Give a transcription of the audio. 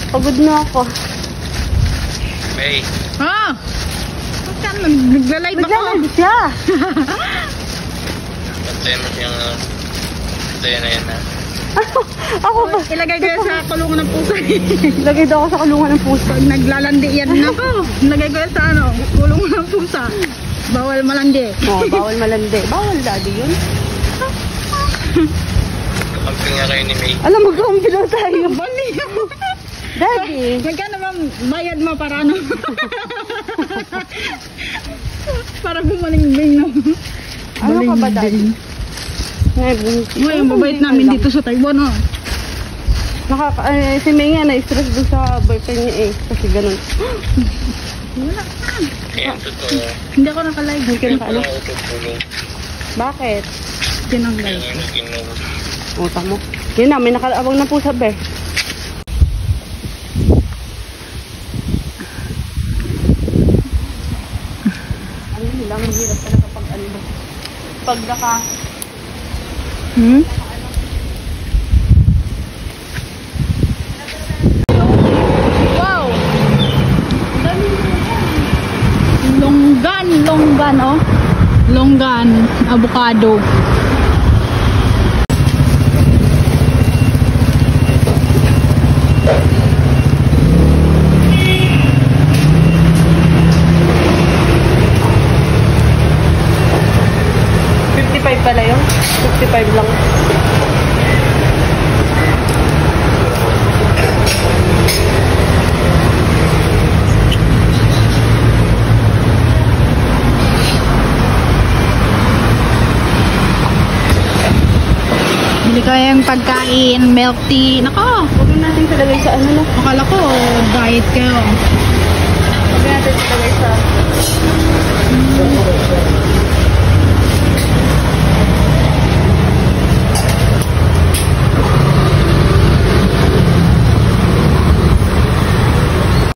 Pagod na ako. May. Ah! Nagla-live ako. Nagla-live siya. Pantayin mo siyang... Pantayin na yan ha. Ako ba? Ilagay ko yan sa kulungan ng pusa. Lagay daw ako sa kulungan ng pusa. Pag naglalandi yan na ako. Ilagay ko yan sa ano, kulungan ng pusa. Bawal malandi. Oh, bawal malandi. Bawal daddy yun. Kamping nga kayo ni May. Alam mo, gumpilo tayo. Bali. Daddy. Magkano bang bayad mo para ano? Para bumaling-bing na. Ano ka ba, daddy? Uy, ang babait namin dito sa Taiwan, oh. Si May nga na-stress doon sa boyfriend niya eh. Kasi ganun. Wala. Kaya totoo. Hindi ako nakalive. Hindi ka nakaano. Wala ako tutulong. Bakit? Tinanggal. Kaya nga naginom. Utang mo. Yun na, may nakalaabang na po sa be. Ano yun lang, mahirap talaga pag ano ba? Pag naka... Wow! Longgan, oh. Longgan, avocado. Pala yun? 55 lang. Bili ko yung pagkain, milk tea. Nako! Huwag natin talagay sa ano na. Akala ko, diet kayo. Huwag natin talagay sa...